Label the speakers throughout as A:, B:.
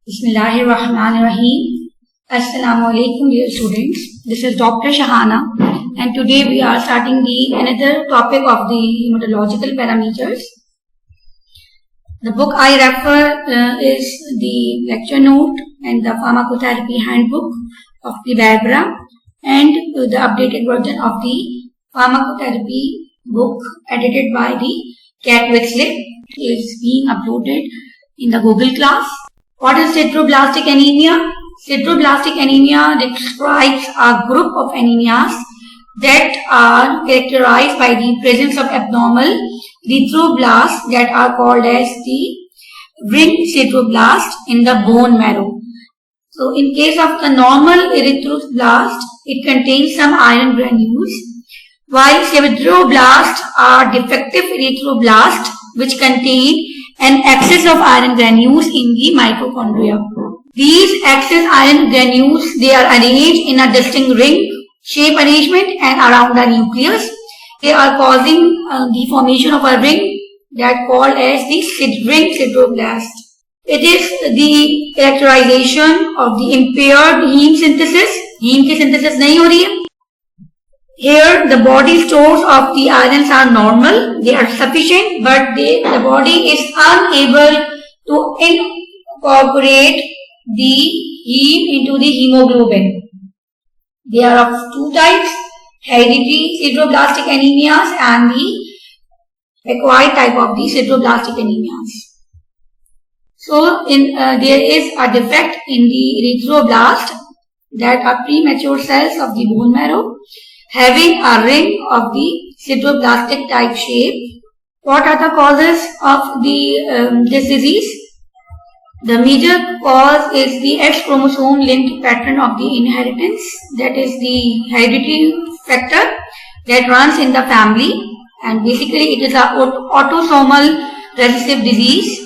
A: Bismillahirrahmanirrahim. Assalamu alaikum dear students. This is Dr. Shahana and today we are starting another topic of the hematological parameters. The book I refer is the lecture note and the pharmacotherapy handbook of the Vibra and the updated version of the pharmacotherapy book edited by the Cat Wixley is being uploaded in the Google class. What is sideroblastic anemia? Sideroblastic anemia describes a group of anemias that are characterized by the presence of abnormal erythroblasts that are called as the ring sideroblast in the bone marrow. So in case of the normal erythroblast, it contains some iron granules, while sideroblasts are defective erythroblasts which contain an excess of iron granules in the mitochondria. These excess iron granules, they are arranged in a distinct ring shape arrangement and around the nucleus. They are causing the formation of a ring that called as the ring sideroblast. It is the characterization of the impaired heme synthesis. Heme की synthesis नहीं हो रही है. Here, the body stores of the irons are normal, they are sufficient, but the body is unable to incorporate the heme into the hemoglobin. They are of two types, hereditary sideroblastic anemias and the acquired type of the sideroblastic anemias. So, there is a defect in the erythroblast that are premature cells of the bone marrow, having a ring of the sideroblastic type shape. What are the causes of this disease? The major cause is the X chromosome linked pattern of the inheritance, that is the hereditary factor that runs in the family, and basically it is an autosomal recessive disease.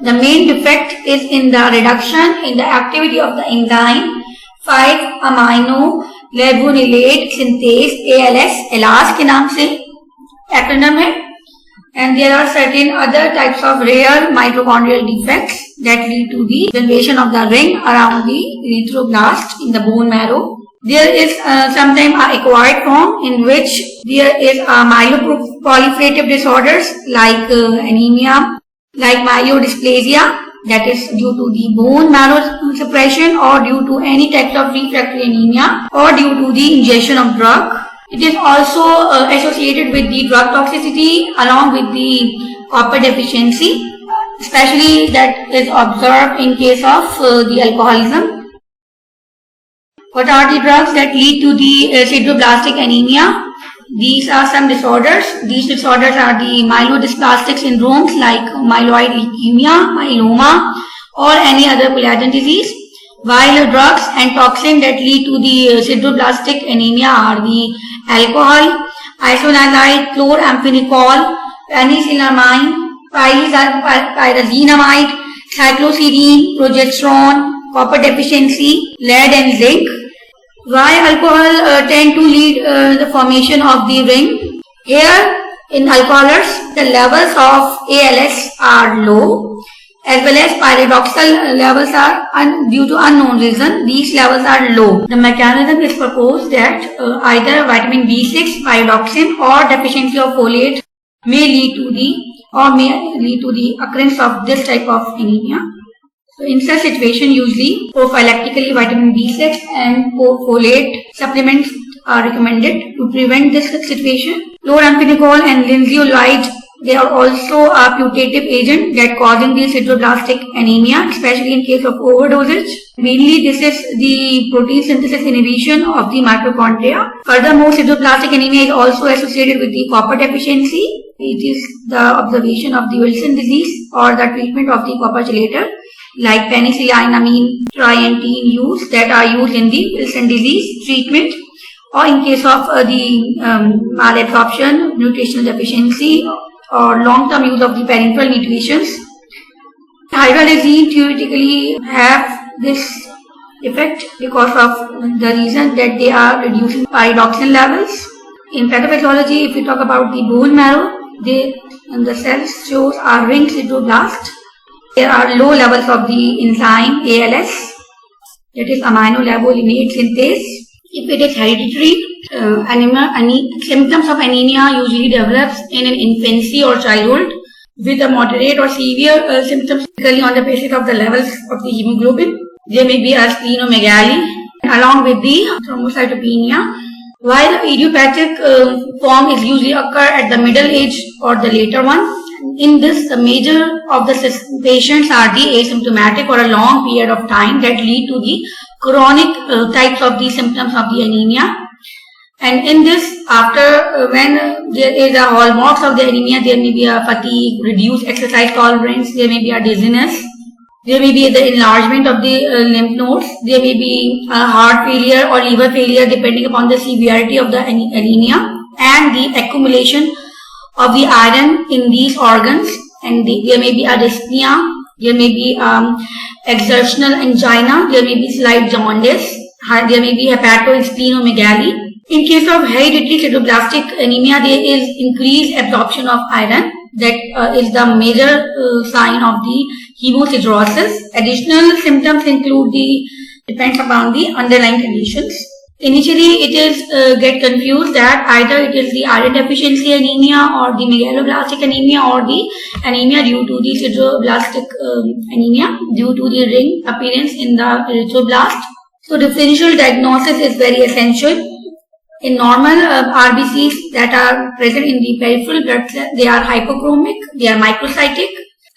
A: The main defect is in the reduction in the activity of the enzyme 5-amino levulinic synthase ALS के नाम से acronym है, and there are certain other types of rare mitochondrial defects that lead to the generation of the ring around the erythroblast in the bone marrow. There is sometimes an acquired form in which there is a myeloproliferative disorders like anemia, like myelodysplasia, that is due to the bone marrow suppression or due to any type of refractory anemia or due to the ingestion of drug. It is also associated with the drug toxicity along with the copper deficiency, especially that is observed in case of the alcoholism. What are the drugs that lead to the sideroblastic anemia? These are some disorders. These disorders are the myelodysplastic syndromes like myeloid leukemia, myeloma, or any other collagen disease. While drugs and toxins that lead to the sideroblastic anemia are the alcohol, isoniazid, chloramphenicol, penicillamine, pyrazinamide, cycloserine, progesterone, copper deficiency, lead and zinc. Why alcohol tend to lead the formation of the ring? Here in alcoholics, the levels of ALS are low, as well as pyridoxal levels are due to unknown reason. These levels are low. The mechanism is proposed that either vitamin B6, pyridoxine, or deficiency of folate may lead to the occurrence of this type of anemia. So in such situation, usually prophylactically vitamin B6 and folate supplements are recommended to prevent this situation. Chloramphenicol and linezolid, they are also a putative agent that causing the sideroblastic anemia, especially in case of overdosage. Mainly this is the protein synthesis inhibition of the mitochondria. Furthermore, sideroblastic anemia is also associated with the copper deficiency. It is the observation of the Wilson disease or the treatment of the copper chelator, like penicillamine, trientine use that are used in the Wilson disease treatment, or in case of the malabsorption, nutritional deficiency, or long-term use of the parenteral nutritions. Hydralazine theoretically have this effect because of the reason that they are reducing pyridoxine levels. In pathophysiology, if we talk about the bone marrow, the cells shows are ring sideroblast. There are low levels of the enzyme ALS, that is amino lavolinate synthase. If it is hereditary, symptoms of anemia usually develops in an infancy or childhood with a moderate or severe symptoms typically on the basis of the levels of the hemoglobin. There may be a splenomegaly along with the thrombocytopenia. While the idiopathic form is usually occur at the middle age or the later one. In this, the major of the patients are the asymptomatic or a long period of time that lead to the chronic types of the symptoms of the anemia. And in this, after when there is a hallmarks of the anemia, there may be a fatigue, reduced exercise tolerance, there may be a dizziness, there may be the enlargement of the lymph nodes, there may be a heart failure or liver failure depending upon the severity of the anemia, and the accumulation of the iron in these organs, and there may be a dyspnea, there may be exertional angina, there may be slight jaundice, there may be hepatosplenomegaly. In case of hereditary sideroblastic anemia, there is increased absorption of iron. That is the major sign of the hemosiderosis. Additional symptoms include depends upon the underlying conditions. Initially, it is get confused that either it is the iron deficiency anemia or the megaloblastic anemia or the anemia due to the sideroblastic anemia due to the ring appearance in the erythroblast. So, differential diagnosis is very essential. In normal RBCs that are present in the peripheral blood cells, they are hypochromic, they are microcytic.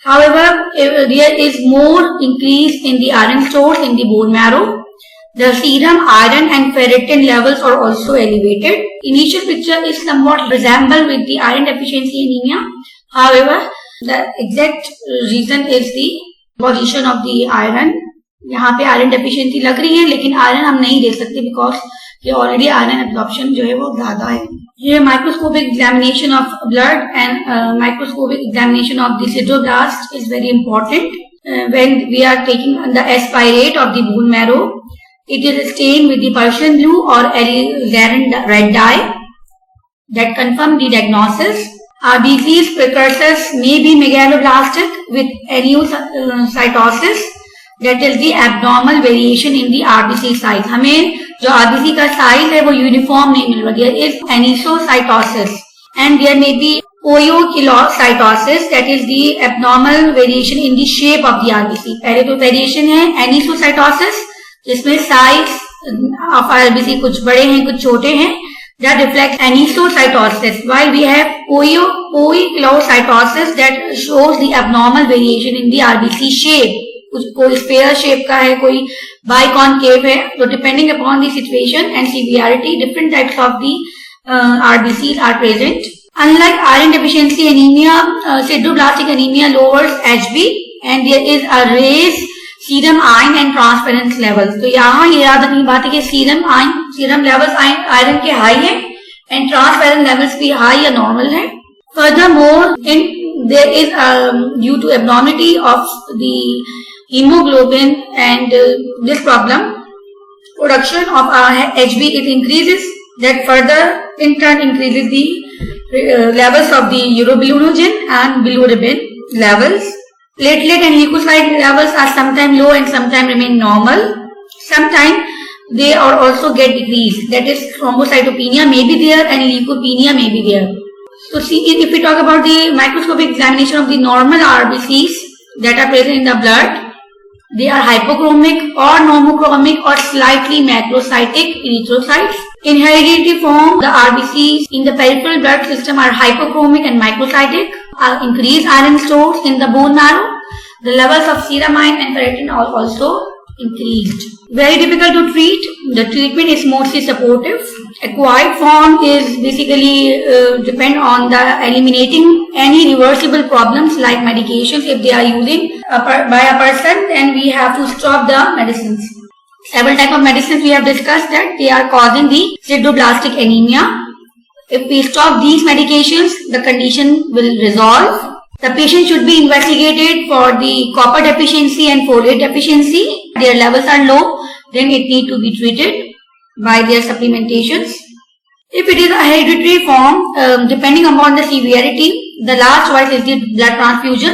A: However, there is more increase in the iron stores in the bone marrow. The serum iron and ferritin levels are also elevated. Initial picture is somewhat resemble with the iron deficiency anemia. However, the exact reason is the position of the iron. यहाँ पे iron deficiency लग रही है, लेकिन iron हम नहीं दे सकते because ये ऑलरेडी आयरन एब्जॉर्प्शन जो है वो ज्यादा है. ये microscopic examination of blood and microscopic examination of the sideroblast is very important when we are taking the aspirate of the bone marrow. It is stained with the Persian blue or alizarin red dye that confirm the diagnosis. Disease precursors may be megaloblastic with aniocytosis, that is the abnormal variation in the RBC size. हमें जो RBC का size है वो uniform नहीं मिल रहा. There is anisocytosis and there may be ookilocytosis, that is the abnormal variation in the shape of the RBC. पहले तो variation है anisocytosis जिसमें साइज ऑफ आरबीसी कुछ बड़े हैं कुछ छोटे हैं. that reflects anisocytosis, while we have ookilocytosis that shows the abnormal variation in the RBC shape. कोई स्फेयर शेप का है, कोई बाइकॉनकेव है. तो depending upon the situation and severity different types of the RBCs are present. Unlike iron deficiency anemia, sideroblastic anemia lowers HB and there is a raised serum iron and transferrin levels. तो यहाँ ये याद रखनी बात है कि serum levels iron के high है एंड ट्रांसपेरेंट लेवल्स भी हाई या नॉर्मल है. Furthermore there is due to abnormality of the hemoglobin and this problem, production of HB it increases, that further in turn increases the levels of the urobilinogen and bilirubin levels. Platelet and leukocyte levels are sometimes low and sometimes remain normal. Sometimes they are also get decreased. That is, thrombocytopenia may be there and leukopenia may be there. So, see, if we talk about the microscopic examination of the normal RBCs that are present in the blood, they are hypochromic or normochromic or slightly macrocytic erythrocytes. In hereditary form, the RBCs in the peripheral blood system are hypochromic and microcytic. Increased iron stores in the bone marrow. The levels of serum iron and ferritin are also increased. Very difficult to treat. The treatment is mostly supportive. Acquired form is basically depend on the eliminating any reversible problems like medications. If they are using by a person, then we have to stop the medicines. Several types of medicines we have discussed that they are causing the sideroblastic anemia. If we stop these medications, the condition will resolve. The patient should be investigated for the copper deficiency and folate deficiency. Their levels are low, then it need to be treated by their supplementations. If it is a hereditary form, depending upon the severity, the last choice is the blood transfusion.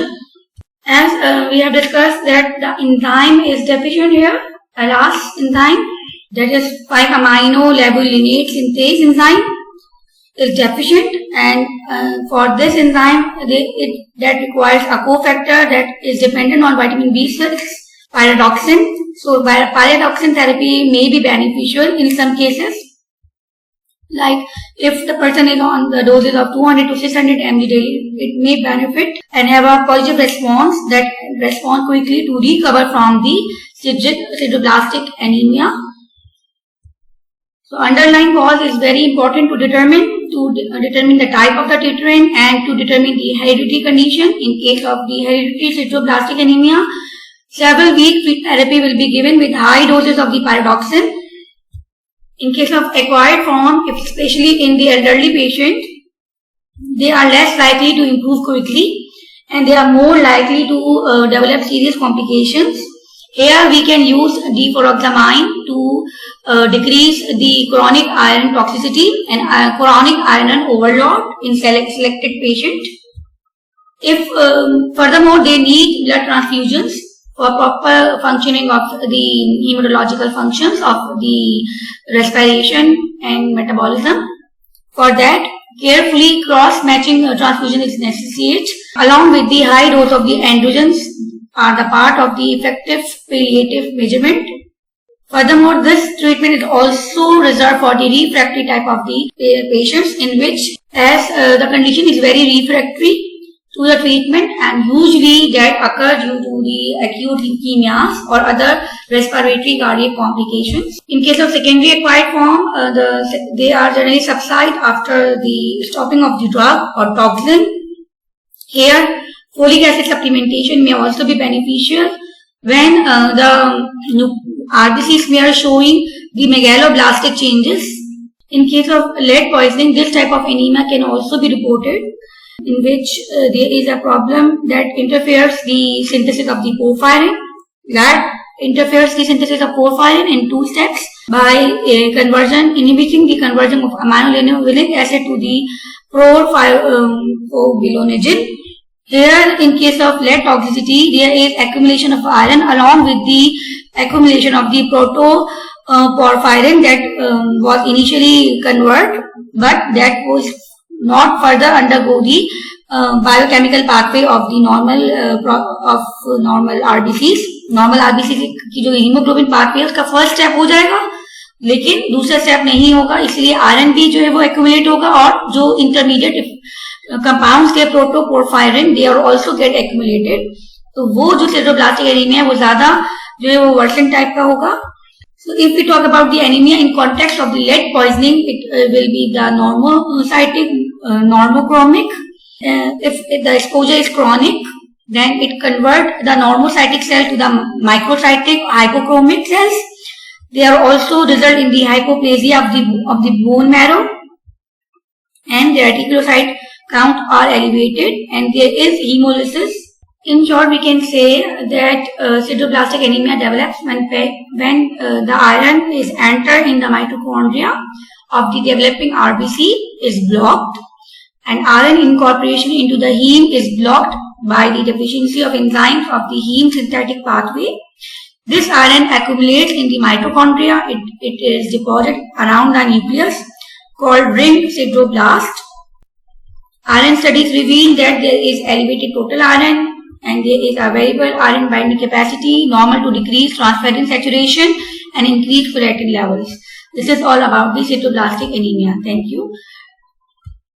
A: As we have discussed that the enzyme is deficient here, ALAS enzyme, that is 5-amino levuliniate synthase enzyme is deficient, and for this enzyme that requires a cofactor that is dependent on vitamin B6, pyridoxine. So pyridoxine therapy may be beneficial in some cases, like if the person is on the doses of 200 to 600 mg daily, it may benefit and have a positive response that responds quickly to recover from the sideroblastic anemia. So underlying cause is very important to determine the type of the titrant and to determine the hereditary condition. In case of the hereditary sideroblastic anemia, several week therapy will be given with high doses of the pyridoxine. In case of acquired form, especially in the elderly patient, they are less likely to improve quickly and they are more likely to develop serious complications. Here we can use defuroxamine to decrease the chronic iron toxicity and chronic iron overload in selected patients. If furthermore they need blood transfusions for proper functioning of the hematological functions of the respiration and metabolism. For that, carefully cross-matching transfusion is necessary, along with the high dose of the androgens are the part of the effective palliative measurement. Furthermore, this treatment is also reserved for the refractory type of the patients, in which as the condition is very refractory to the treatment and usually that occur due to the acute leukemias or other respiratory cardiac complications. In case of secondary acquired form, they are generally subside after the stopping of the drug or toxin. Here, folic acid supplementation may also be beneficial when the RBC smear showing the megaloblastic changes. In case of lead poisoning, this type of anemia can also be reported, in which there is a problem that interferes the synthesis of the porphyrin. That interferes the synthesis of porphyrin in two steps by inhibiting the conversion of aminolinoleic acid to the prophylogenogen. Here, in case of lead toxicity, there is accumulation of iron along with the accumulation of the protoporphyrin that was initially converted, but that was not further undergo the biochemical pathway of the normal RBCs. Normal RBCs की जो hemoglobin pathway है उसका first step हो जाएगा, लेकिन दूसरा step नहीं होगा, इसलिए आयरन भी जो है वो accumulate होगा और जो intermediate compounds के protoporphyrin they are also get accumulated. तो वो जो sideroblastic anemia है वो ज़्यादा जो है वो worsen type का होगा. So if we talk about the anemia in context of the lead poisoning, it will be the normocytic, normochromic. If the exposure is chronic, then it converts the normocytic cell to the microcytic hypochromic cells. They are also result in the hypoplasia of the bone marrow, and the reticulocyte count are elevated, and there is hemolysis. In short, we can say that sideroblastic anemia develops when the iron is entered in the mitochondria of the developing RBC is blocked, and iron incorporation into the heme is blocked by the deficiency of enzymes of the heme synthetic pathway. This iron accumulates in the mitochondria. It is deposited around the nucleus called ring sideroblast. Iron studies reveal that there is elevated total iron and there is a variable iron binding capacity normal to decrease transferrin saturation and increase ferritin levels. This is all about the sideroblastic anemia. Thank you.